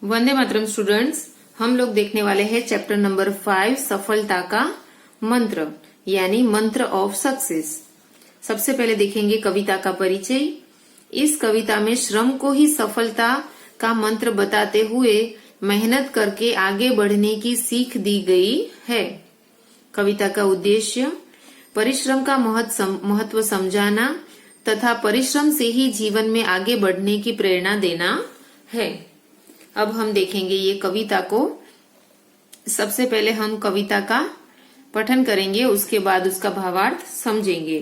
Vande Mataram students, हम लोग देखने वाले हैं चैप्टर नंबर 5 सफलता का मंत्र यानी मंत्र ऑफ सक्सेस। सबसे पहले देखेंगे कविता का परिचय। इस कविता में श्रम को ही सफलता का मंत्र बताते हुए मेहनत करके आगे बढ़ने की सीख दी गई है। कविता का उद्देश्य परिश्रम का महत्व समझाना तथा परिश्रम से ही जीवन में आगे बढ़ने की प्रेरणा देना है। अब हम देखेंगे ये कविता को। सबसे पहले हम कविता का पठन करेंगे, उसके बाद उसका भावार्थ समझेंगे।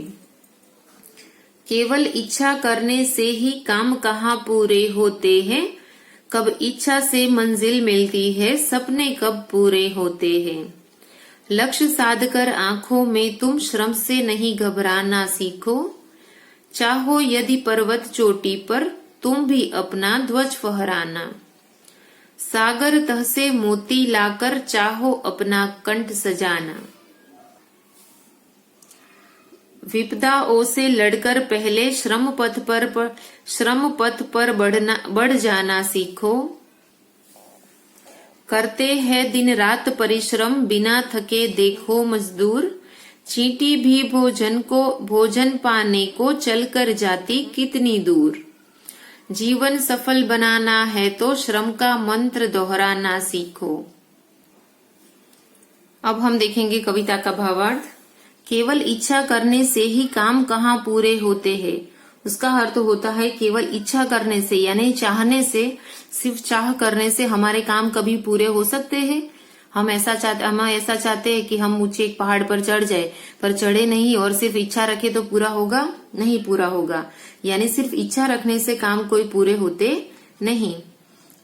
केवल इच्छा करने से ही काम कहाँ पूरे होते हैं, कब इच्छा से मंजिल मिलती है, सपने कब पूरे होते हैं। लक्ष्य साध कर आंखों में तुम श्रम से नहीं घबराना सीखो, चाहो यदि पर्वत चोटी पर तुम भी अपना ध्वज फहराना। सागर तह से मोती लाकर चाहो अपना कंठ सजाना। विपदाओं से लड़कर पहले श्रम पथ पर बढ़ जाना सीखो। करते हैं दिन रात परिश्रम बिना थके देखो मजदूर, चींटी भी भोजन पाने को चलकर जाती कितनी दूर। जीवन सफल बनाना है तो श्रम का मंत्र दोहराना सीखो। अब हम देखेंगे कविता का भावार्थ। केवल इच्छा करने से ही काम कहाँ पूरे होते हैं। उसका अर्थ होता है केवल इच्छा करने से यानी चाहने से, सिर्फ चाह करने से हमारे काम कभी पूरे हो सकते हैं। हम ऐसा चाहते हैं कि हम ऊंचे एक पहाड़ पर चढ़ जाए, पर चढ़े नहीं और सिर्फ इच्छा रखे तो पूरा होगा? नहीं पूरा होगा। यानी सिर्फ इच्छा रखने से काम कोई पूरे होते नहीं।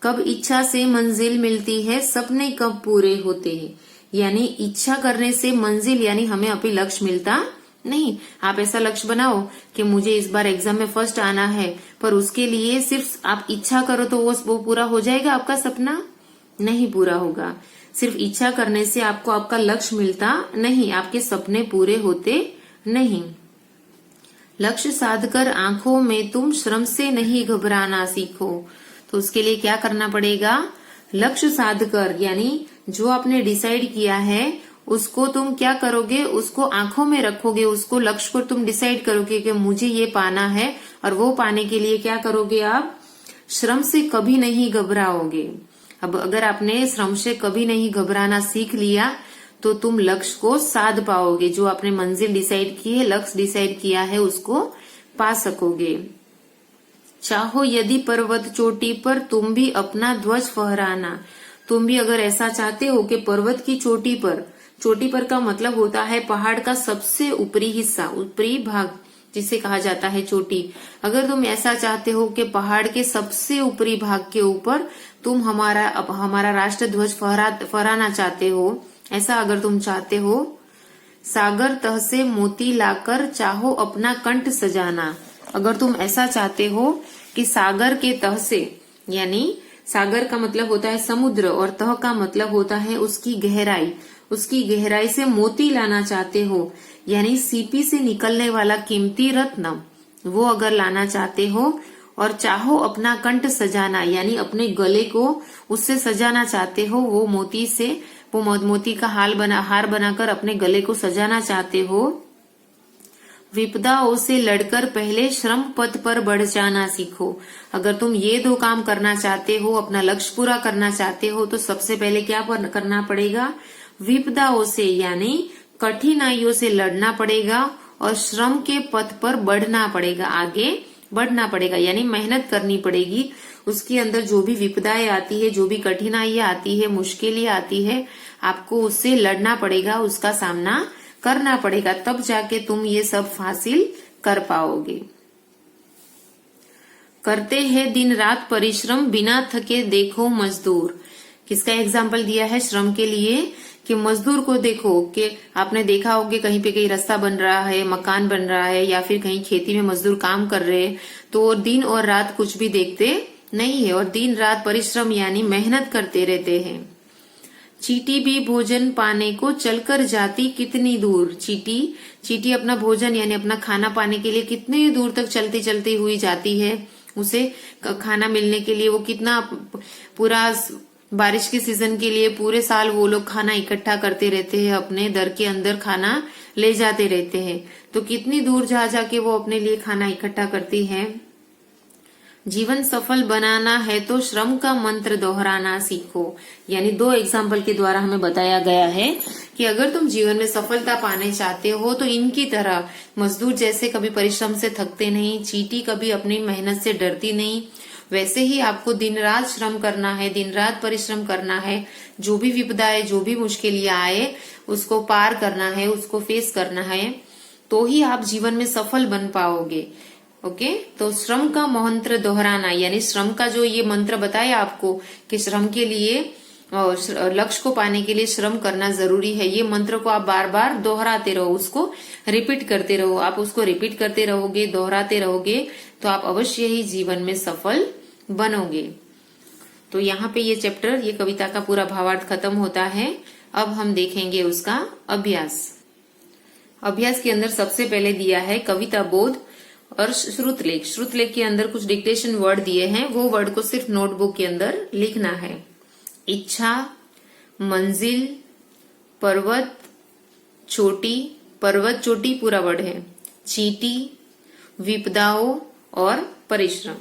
कब इच्छा से मंजिल मिलती है, सपने कब पूरे होते हैं। यानी इच्छा करने से मंजिल यानी हमें अभी लक्ष्य मिलता नहीं। आप ऐसा लक्ष्य बनाओ कि मुझे इस बार एग्जाम में फर्स्ट आना है, पर उसके लिए सिर्फ आप इच्छा करो तो वो पूरा हो जाएगा? आपका सपना नहीं पूरा होगा। सिर्फ इच्छा करने से आपको आपका लक्ष्य मिलता नहीं, आपके सपने पूरे होते नहीं। लक्ष्य साधकर आंखों में तुम श्रम से नहीं घबराना सीखो। तो उसके लिए क्या करना पड़ेगा? लक्ष्य साधकर यानी जो आपने डिसाइड किया है उसको तुम क्या करोगे? उसको आंखों में रखोगे, उसको लक्ष्य को तुम डिसाइड करोगे कि मुझे ये पाना है, और वो पाने के लिए क्या करोगे? आप श्रम से कभी नहीं घबराओगे। अब अगर आपने श्रम से कभी नहीं घबराना सीख लिया तो तुम लक्ष्य को साध पाओगे। जो आपने मंजिल डिसाइड की है, लक्ष्य डिसाइड किया है, उसको पा सकोगे। चाहो यदि पर्वत चोटी पर तुम भी अपना ध्वज फहराना। तुम भी अगर ऐसा चाहते हो कि पर्वत की चोटी पर का मतलब होता है पहाड़ का सबसे ऊपरी हिस्सा, ऊपरी भाग जिसे कहा जाता है चोटी। अगर तुम ऐसा चाहते हो कि पहाड़ के सबसे ऊपरी भाग के ऊपर तुम हमारा राष्ट्र ध्वज फहराना चाहते हो, ऐसा अगर तुम चाहते हो। सागर तह से मोती लाकर चाहो अपना कंठ सजाना। अगर तुम ऐसा चाहते हो कि सागर के तह से, यानी सागर का मतलब होता है समुद्र और तह का मतलब होता है उसकी गहराई से मोती लाना चाहते हो, यानी सीपी से निकलने वाला कीमती रत्न, वो अगर लाना चाहते हो। और चाहो अपना कंठ सजाना यानी अपने गले को उससे सजाना चाहते हो, वो मोती का हार बनाकर अपने गले को सजाना चाहते हो। विपदाओं से लड़कर पहले श्रम पथ पर बढ़ जाना सीखो। अगर तुम ये दो काम करना चाहते हो, अपना लक्ष्य पूरा करना चाहते हो, तो सबसे पहले क्या करना पड़ेगा? विपदाओं से यानी कठिनाइयों से लड़ना पड़ेगा और श्रम के पथ पर बढ़ना पड़ेगा, आगे बढ़ना पड़ेगा, यानी मेहनत करनी पड़ेगी। उसके अंदर जो भी विपदाएं आती है, जो भी कठिनाइयां आती है, मुश्किलें आती है, आपको उससे लड़ना पड़ेगा, उसका सामना करना पड़ेगा, तब जाके तुम ये सब हासिल कर पाओगे। करते हैं दिन रात परिश्रम बिना थके देखो मजदूर। किसका एग्जाम्पल दिया है श्रम के लिए? कि मजदूर को देखो कि आपने देखा होगा कहीं पे कहीं रास्ता बन रहा है, मकान बन रहा है, या फिर कहीं खेती में मजदूर काम कर रहे हैं, तो दिन और रात कुछ भी देखते नहीं है और दिन रात परिश्रम यानी मेहनत करते रहते हैं। चींटी भी भोजन पाने को चलकर जाती कितनी दूर। चींटी अपना भोजन यानी अपना खाना पाने के लिए कितनी दूर तक चलती हुई जाती है। उसे खाना मिलने के लिए वो कितना पूरा बारिश के सीजन के लिए पूरे साल वो लोग खाना इकट्ठा करते रहते हैं, अपने दर के अंदर खाना ले जाते रहते हैं। तो कितनी दूर जा जाके वो अपने लिए खाना इकट्ठा करती है। जीवन सफल बनाना है तो श्रम का मंत्र दोहराना सीखो। यानी 2 एग्जाम्पल के द्वारा हमें बताया गया है कि अगर तुम जीवन में सफलता पाने चाहते हो तो इनकी तरह मजदूर जैसे कभी परिश्रम से थकते नहीं, चींटी कभी अपनी मेहनत से डरती नहीं, वैसे ही आपको दिन रात श्रम करना है, दिन रात परिश्रम करना है। जो भी विपदाएं, जो भी मुश्किलें आए उसको पार करना है, उसको फेस करना है, तो ही आप जीवन में सफल बन पाओगे। ओके, तो श्रम का मंत्र दोहराना, यानी श्रम का जो ये मंत्र बताया आपको कि श्रम के लिए लक्ष्य को पाने के लिए श्रम करना जरूरी है, ये मंत्र को आप बार बार दोहराते रहो, उसको रिपीट करते रहो। आप उसको रिपीट करते रहोगे, दोहराते रहोगे तो आप अवश्य ही जीवन में सफल बनोगे। तो यहाँ पे ये चैप्टर, ये कविता का पूरा भावार्थ खत्म होता है। अब हम देखेंगे उसका अभ्यास। अभ्यास के अंदर सबसे पहले दिया है कविता बोध और श्रुतलेख। श्रुतलेख के अंदर कुछ डिक्टेशन वर्ड दिए हैं, वो वर्ड को सिर्फ नोटबुक के अंदर लिखना है। इच्छा, मंजिल, पर्वत, चोटी, पर्वत चोटी पूरा वर्ड है, चींटी, विपदाओं और परिश्रम।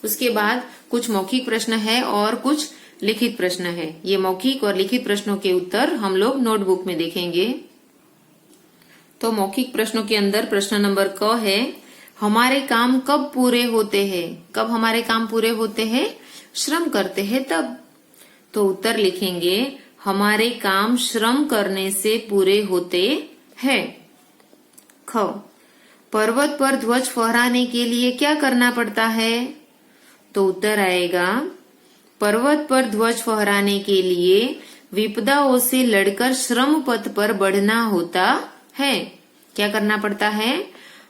उसके बाद कुछ मौखिक प्रश्न है और कुछ लिखित प्रश्न है। ये मौखिक और लिखित प्रश्नों के उत्तर हम लोग नोटबुक में देखेंगे। तो मौखिक प्रश्नों के अंदर प्रश्न नंबर क है, हमारे काम कब पूरे होते हैं? कब हमारे काम पूरे होते हैं? श्रम करते हैं तब। तो उत्तर लिखेंगे, हमारे काम श्रम करने से पूरे होते हैं। ख, पर्वत पर ध्वज फहराने के लिए क्या करना पड़ता है? तो उत्तर आएगा, पर्वत पर ध्वज फहराने के लिए विपदाओं से लड़कर श्रम पथ पर बढ़ना होता है। क्या करना पड़ता है?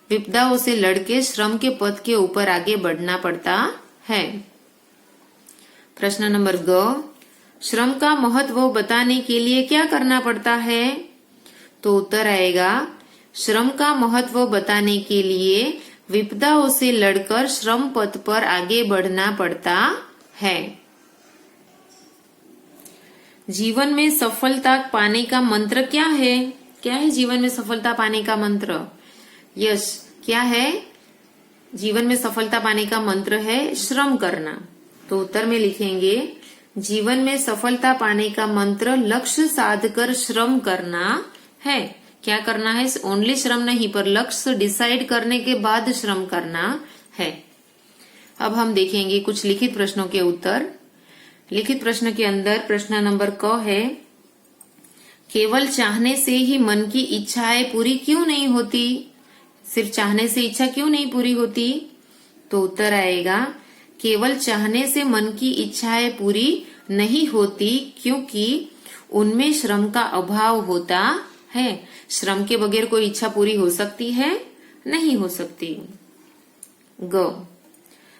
विपदाओं से लड़के श्रम के पथ के ऊपर आगे बढ़ना पड़ता है। प्रश्न नंबर ग, श्रम का महत्व बताने के लिए क्या करना पड़ता है? तो उत्तर आएगा, श्रम का महत्व बताने के लिए विपदाओं से लड़कर श्रम पथ पर आगे बढ़ना पड़ता है। जीवन में सफलता पाने का मंत्र क्या है? क्या है जीवन में सफलता पाने का मंत्र? यस, क्या है? जीवन में सफलता पाने का मंत्र है श्रम करना। तो उत्तर में लिखेंगे, जीवन में सफलता पाने का मंत्र लक्ष्य साधकर श्रम करना है। क्या करना है? ओनली श्रम नहीं, पर लक्ष्य डिसाइड करने के बाद श्रम करना है। अब हम देखेंगे कुछ लिखित प्रश्नों के उत्तर। लिखित प्रश्न के अंदर प्रश्न नंबर क है, केवल चाहने से ही मन की इच्छाएं पूरी क्यों नहीं होती? सिर्फ चाहने से इच्छा क्यों नहीं पूरी होती? तो उत्तर आएगा, केवल चाहने से मन की इच्छाएं पूरी नहीं होती क्योंकि उनमें श्रम का अभाव होता है। श्रम के बगैर कोई इच्छा पूरी हो सकती है? नहीं हो सकती। ग,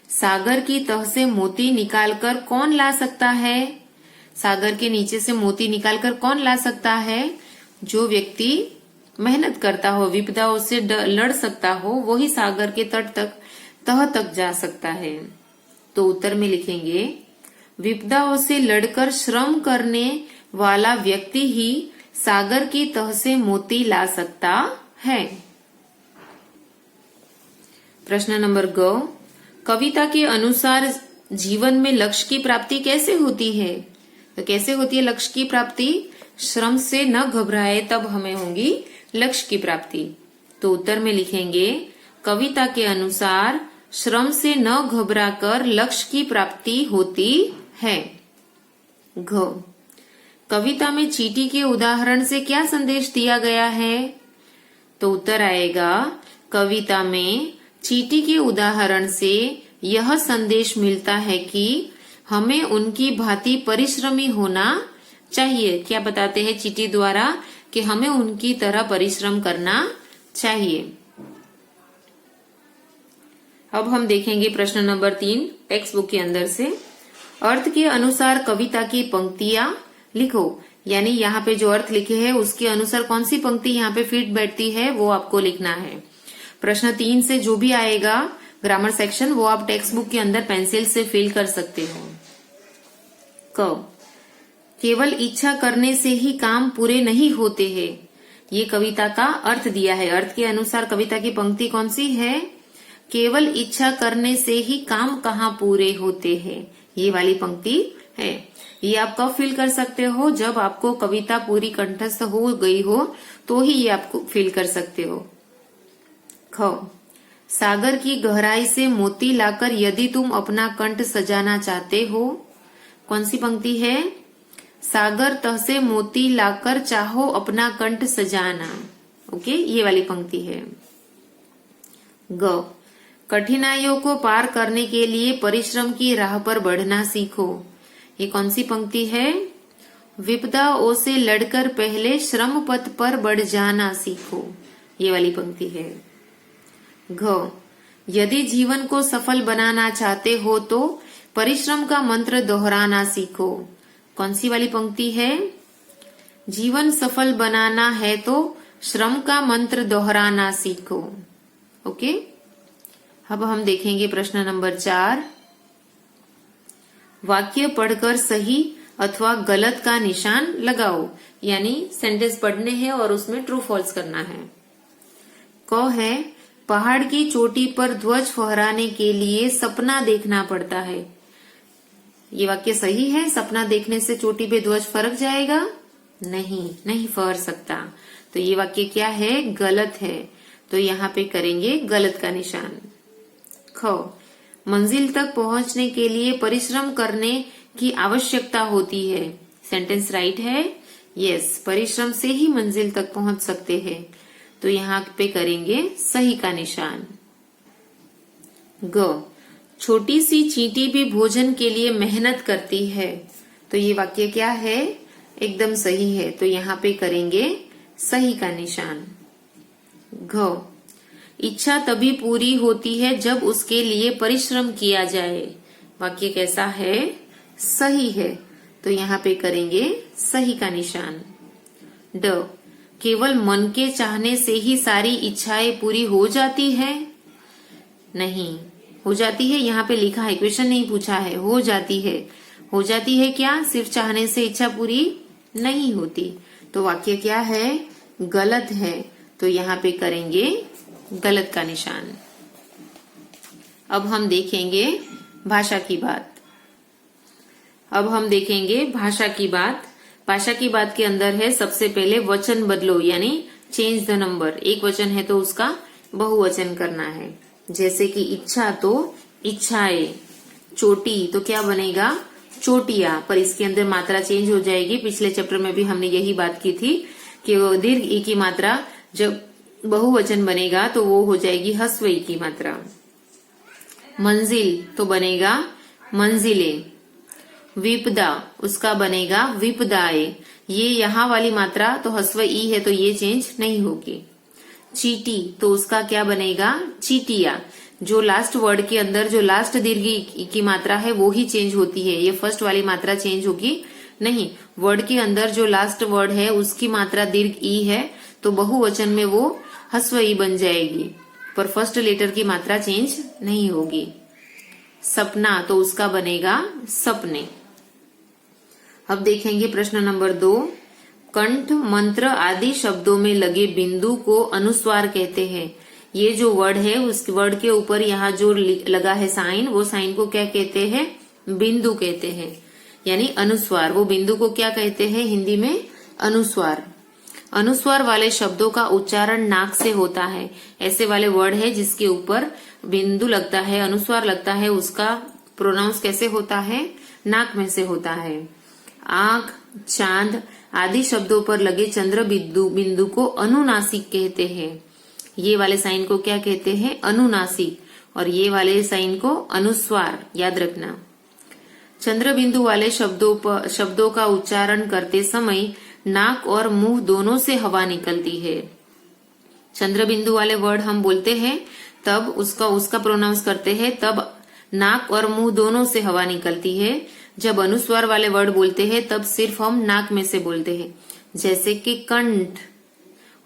सागर की तह से मोती निकालकर कौन ला सकता है? सागर के नीचे से मोती निकालकर कौन ला सकता है? जो व्यक्ति मेहनत करता हो, विपदाओं से लड़ सकता हो, वही सागर के तट तक, तह तक जा सकता है। तो उत्तर में लिखेंगे, विपदाओं से लड़कर श्रम करने वाला व्यक्ति ही सागर की तह से मोती ला सकता है। प्रश्न नंबर ग, कविता के अनुसार जीवन में लक्ष्य की प्राप्ति कैसे होती है? तो कैसे होती है लक्ष्य की प्राप्ति? श्रम से न घबराए तब हमें होगी लक्ष्य की प्राप्ति। तो उत्तर में लिखेंगे, कविता के अनुसार श्रम से न घबराकर लक्ष्य की प्राप्ति होती है। घ, कविता में चींटी के उदाहरण से क्या संदेश दिया गया है? तो उत्तर आएगा, कविता में चींटी के उदाहरण से यह संदेश मिलता है कि हमें उनकी भांति परिश्रमी होना चाहिए। क्या बताते हैं चींटी द्वारा? कि हमें उनकी तरह परिश्रम करना चाहिए। अब हम देखेंगे प्रश्न नंबर 3 टेक्स्ट बुक के अंदर से। अर्थ के अनुसार कविता की पंक्तियां लिखो। यानी यहाँ पे जो अर्थ लिखे हैं उसके अनुसार कौन सी पंक्ति यहाँ पे फिट बैठती है वो आपको लिखना है। प्रश्न 3 से जो भी आएगा ग्रामर सेक्शन वो आप टेक्स्ट बुक के अंदर पेंसिल से फिल कर सकते हो। क, केवल इच्छा करने से ही काम पूरे नहीं होते हैं। ये कविता का अर्थ दिया है। अर्थ के अनुसार कविता की पंक्ति कौन सी है? केवल इच्छा करने से ही काम कहाँ पूरे होते हैं, ये वाली पंक्ति है। ये आप कब फील कर सकते हो? जब आपको कविता पूरी कंठस्थ हो गई हो तो ही ये आपको फील कर सकते हो। ख, सागर की गहराई से मोती लाकर यदि तुम अपना कंठ सजाना चाहते हो। कौन सी पंक्ति है? सागर तह से मोती लाकर चाहो अपना कंठ सजाना। ओके, ये वाली पंक्ति है। ग, कठिनाइयों को पार करने के लिए परिश्रम की राह पर बढ़ना सीखो। ये कौन सी पंक्ति है? विपदाओं से लड़कर पहले श्रम पथ पर बढ़ जाना सीखो। ये वाली पंक्ति है। घ, यदि जीवन को सफल बनाना चाहते हो तो परिश्रम का मंत्र दोहराना सीखो। कौन सी वाली पंक्ति है? जीवन सफल बनाना है तो श्रम का मंत्र दोहराना सीखो। ओके, अब हम देखेंगे प्रश्न नंबर 4। वाक्य पढ़कर सही अथवा गलत का निशान लगाओ, यानी सेंटेंस पढ़ने हैं और उसमें ट्रू फॉल्स करना है। क है, पहाड़ की चोटी पर ध्वज फहराने के लिए सपना देखना पड़ता है। ये वाक्य सही है? सपना देखने से चोटी पे ध्वज फरक जाएगा? नहीं फहर सकता। तो ये वाक्य क्या है? गलत है। तो यहाँ पे करेंगे गलत का निशान। ख, मंजिल तक पहुंचने के लिए परिश्रम करने की आवश्यकता होती है। सेंटेंस राइट है? यस, परिश्रम से ही मंजिल तक पहुंच सकते हैं। तो यहाँ पे करेंगे सही का निशान। ग, छोटी सी चींटी भी भोजन के लिए मेहनत करती है। तो ये वाक्य क्या है? एकदम सही है। तो यहाँ पे करेंगे सही का निशान। घ, इच्छा तभी पूरी होती है जब उसके लिए परिश्रम किया जाए। वाक्य कैसा है? सही है। तो यहाँ पे करेंगे सही का निशान। ड, केवल मन के चाहने से ही सारी इच्छाएं पूरी हो जाती है? नहीं, हो जाती है यहाँ पे लिखा है, क्वेश्चन नहीं पूछा है। हो जाती है। हो जाती है क्या? सिर्फ चाहने से इच्छा पूरी नहीं होती। तो वाक्य क्या है? गलत है। तो यहाँ पे करेंगे गलत का निशान। अब हम देखेंगे भाषा की बात। भाषा की बात के अंदर है सबसे पहले वचन बदलो, यानी चेंज द नंबर। एक वचन है तो उसका बहुवचन करना है। जैसे कि इच्छा तो इच्छाएं, चोटी तो क्या बनेगा? चोटियां। पर इसके अंदर मात्रा चेंज हो जाएगी। पिछले चैप्टर में भी हमने यही बात की थी कि वो दीर्घ ई की मात्रा जब बहुवचन बनेगा तो वो हो जाएगी ह्रस्व ई की मात्रा। मंजिल तो बनेगा मंजिलें। विपदा उसका बनेगा विपदाए। ये यहाँ वाली मात्रा तो ह्रस्व ई है तो ये चेंज नहीं होगी। चीटी तो उसका क्या बनेगा? चीटिया। जो लास्ट वर्ड के अंदर जो लास्ट दीर्घ ई की मात्रा है वो ही चेंज होती है। ये फर्स्ट वाली मात्रा चेंज होगी नहीं। वर्ड के अंदर जो लास्ट वर्ड है उसकी मात्रा दीर्घ ई है तो बहुवचन में वो ह्रस्व ई बन जाएगी, पर फर्स्ट लेटर की मात्रा चेंज नहीं होगी। सपना तो उसका बनेगा सपने। अब देखेंगे प्रश्न नंबर 2। कंठ, मंत्र आदि शब्दों में लगे बिंदु को अनुस्वार कहते हैं। ये जो वर्ड है उस वर्ड के ऊपर यहाँ जो लगा है साइन, वो साइन को क्या कहते हैं? बिंदु कहते हैं, यानी अनुस्वार। वो बिंदु को क्या कहते हैं हिंदी में? अनुस्वार। अनुस्वार वाले शब्दों का उच्चारण नाक से होता है। ऐसे वाले वर्ड है जिसके ऊपर बिंदु लगता है, अनुस्वार लगता है, उसका प्रोनाउंस कैसे होता है? नाक में से होता है। आंख, चांद आदि शब्दों पर लगे चंद्र बिंदु को अनुनासिक कहते हैं। ये वाले साइन को क्या कहते हैं? अनुनासिक। और ये वाले साइन को अनुस्वार, याद रखना। चंद्र बिंदु वाले शब्दों का उच्चारण करते समय नाक और मुंह दोनों से हवा निकलती है। चंद्र बिंदु वाले वर्ड हम बोलते हैं तब उसका प्रोनाउंस करते हैं, तब नाक और मुंह दोनों से हवा निकलती है। जब अनुस्वार वाले वर्ड बोलते हैं तब सिर्फ हम नाक में से बोलते हैं। जैसे कि कंठ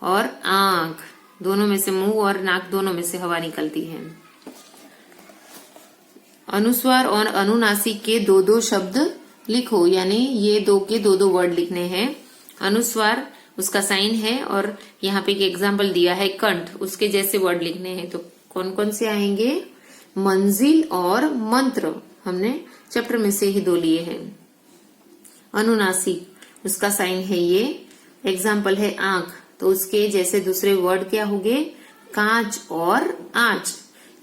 और आंख, दोनों में से, मुंह और नाक दोनों में से हवा निकलती है। अनुस्वार और अनुनासिक के दो दो शब्द लिखो, यानी ये दो के दो दो वर्ड लिखने हैं। अनुस्वार उसका साइन है और यहाँ पे एक एग्जाम्पल दिया है कंठ, उसके जैसे वर्ड लिखने हैं। तो कौन कौन से आएंगे? मंजिल और मंत्र, हमने चैप्टर में से ही दो लिए हैं। अनुनासिक उसका साइन है ये, एग्जाम्पल है आंख, तो उसके जैसे दूसरे वर्ड क्या होंगे? कांच और आंच।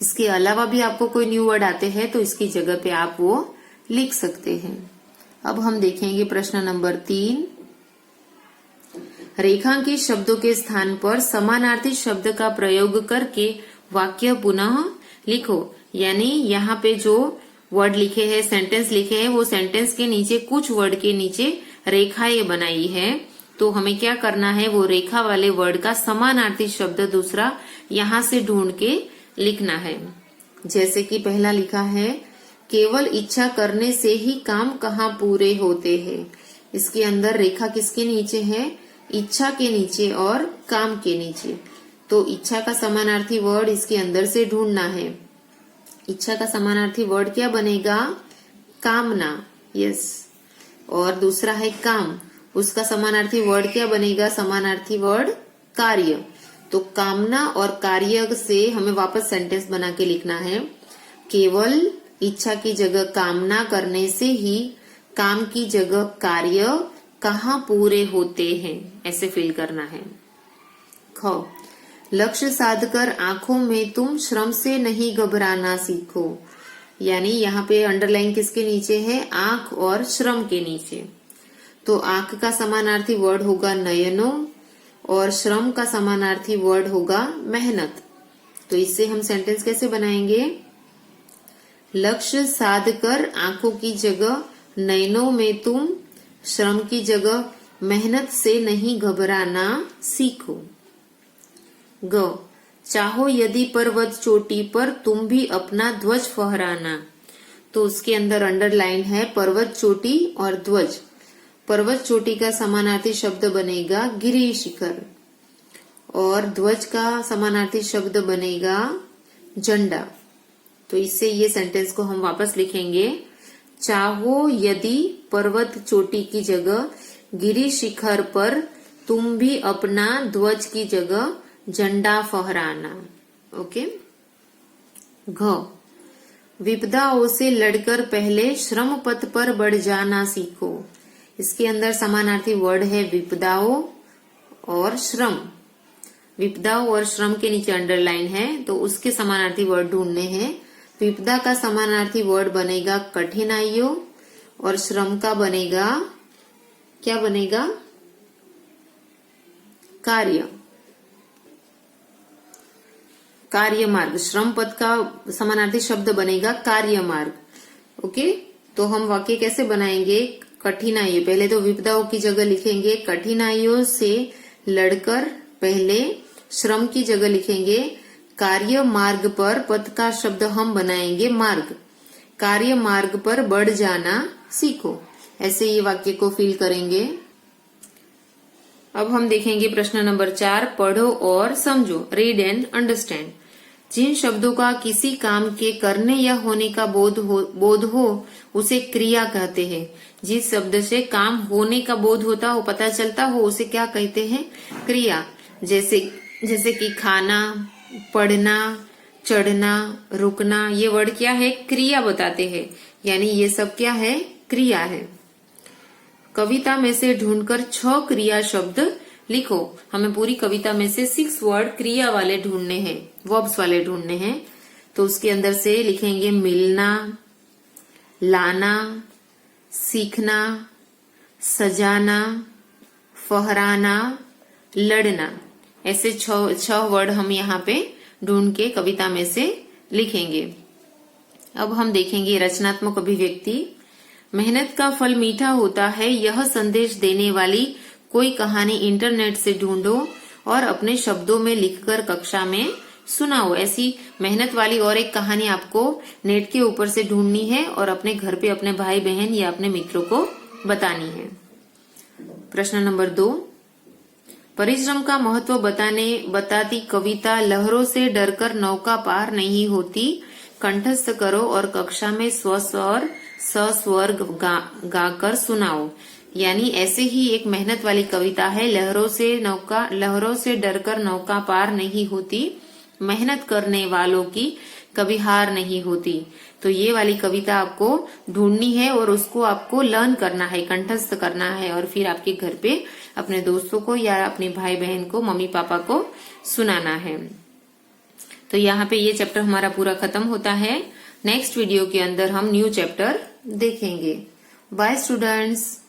इसके अलावा भी आपको कोई न्यू वर्ड आते हैं तो इसकी जगह पे आप वो लिख सकते हैं। अब हम देखेंगे प्रश्न नंबर 3। रेखांकित शब्दों के स्थान पर समानार्थी शब्द का प्रयोग करके वाक्य पुनः लिखो। यानी यहाँ पे जो वर्ड लिखे हैं, सेंटेंस लिखे हैं, वो सेंटेंस के नीचे कुछ वर्ड के नीचे रेखाएं बनाई है। तो हमें क्या करना है? वो रेखा वाले वर्ड का समानार्थी शब्द दूसरा यहाँ से ढूंढ के लिखना है। जैसे कि पहला लिखा है, केवल इच्छा करने से ही काम कहाँ पूरे होते हैं। इसके अंदर रेखा किसके नीचे है? इच्छा के नीचे और काम के नीचे। तो इच्छा का समानार्थी वर्ड इसके अंदर से ढूंढना है। इच्छा का समानार्थी वर्ड क्या बनेगा? कामना, यस। और दूसरा है काम, उसका समानार्थी वर्ड क्या बनेगा? समानार्थी वर्ड कार्य। तो कामना और कार्य से हमें वापस सेंटेंस बना के लिखना है। केवल इच्छा की जगह कामना करने से ही काम की जगह कार्य कहाँ पूरे होते हैं, ऐसे फील करना है। ख, लक्ष्य साधकर आंखों में तुम श्रम से नहीं घबराना सीखो। यानी यहाँ पे अंडरलाइन किसके नीचे है? आंख और श्रम के नीचे। तो आंख का समानार्थी वर्ड होगा नयनों और श्रम का समानार्थी वर्ड होगा मेहनत। तो इससे हम सेंटेंस कैसे बनाएंगे? लक्ष्य साधकर आंखों की जगह नयनों में तुम श्रम की जगह मेहनत से नहीं घबराना सीखो। ग, चाहो यदि पर्वत चोटी पर तुम भी अपना ध्वज फहराना। तो उसके अंदर अंडरलाइन है पर्वत चोटी और ध्वज। पर्वत चोटी का समानार्थी शब्द बनेगा गिरि शिखर और ध्वज का समानार्थी शब्द बनेगा झंडा। तो इससे ये सेंटेंस को हम वापस लिखेंगे। चाहो यदि पर्वत चोटी की जगह गिरि शिखर पर तुम भी अपना ध्वज की जगह झंडा फहराना। ओके। घ, विपदाओं से लड़कर पहले श्रम पथ पर बढ़ जाना सीखो। इसके अंदर समानार्थी वर्ड है विपदाओं और श्रम। विपदाओं और श्रम के नीचे अंडरलाइन है, तो उसके समानार्थी वर्ड ढूंढने हैं। विपदा का समानार्थी वर्ड बनेगा कठिनाइयों और श्रम का बनेगा, क्या बनेगा? कार्य, कार्य मार्ग। श्रम पद का समानार्थी शब्द बनेगा कार्य मार्ग। ओके, तो हम वाक्य कैसे बनाएंगे? कठिनाइयों, पहले तो विपदाओं की जगह लिखेंगे कठिनाइयों से लड़कर पहले श्रम की जगह लिखेंगे कार्य मार्ग पर, पद का शब्द हम बनाएंगे मार्ग। कार्य मार्ग पर बढ़ जाना सीखो। ऐसे ये वाक्य को फिल करेंगे। अब हम देखेंगे प्रश्न नंबर 4, पढ़ो और समझो, रीड एंड अंडरस्टैंड। जिन शब्दों का किसी काम के करने या होने का बोध हो उसे क्रिया कहते हैं। जिस शब्द से काम होने का बोध होता हो, पता चलता हो, उसे क्या कहते हैं? क्रिया। जैसे कि खाना, पढ़ना, चढ़ना, रुकना, ये वर्ड क्या है? क्रिया बताते हैं। यानी ये सब क्या है? क्रिया है। कविता में से ढूंढकर 6 क्रिया शब्द लिखो। हमें पूरी कविता में से 6 वर्ड क्रिया वाले ढूंढने हैं, वर्ब्स वाले ढूंढने हैं। तो उसके अंदर से लिखेंगे मिलना, लाना, सीखना, सजाना, फहराना, लड़ना। ऐसे 6 वर्ड हम यहाँ पे ढूंढ के कविता में से लिखेंगे। अब हम देखेंगे रचनात्मक अभिव्यक्ति। मेहनत का फल मीठा होता है, यह संदेश देने वाली कोई कहानी इंटरनेट से ढूंढो और अपने शब्दों में लिखकर कक्षा में सुनाओ। ऐसी मेहनत वाली और एक कहानी आपको नेट के ऊपर से ढूंढनी है और अपने घर पे अपने भाई बहन या अपने मित्रों को बतानी है। प्रश्न नंबर 2, परिश्रम का महत्व बताती कविता लहरों से डरकर नौका पार नहीं होती कंठस्थ करो और कक्षा में स्वस्वर और सस्वर गाकर सुनाओ। यानी ऐसे ही एक मेहनत वाली कविता है। लहरों से डरकर नौका पार नहीं होती, मेहनत करने वालों की कभी हार नहीं होती। तो ये वाली कविता आपको ढूंढनी है और उसको आपको लर्न करना है, कंठस्थ करना है और फिर आपके घर पे अपने दोस्तों को या अपने भाई बहन को, मम्मी पापा को सुनाना है। तो यहाँ पे ये चैप्टर हमारा पूरा खत्म होता है। नेक्स्ट वीडियो के अंदर हम न्यू चैप्टर देखेंगे। Bye students.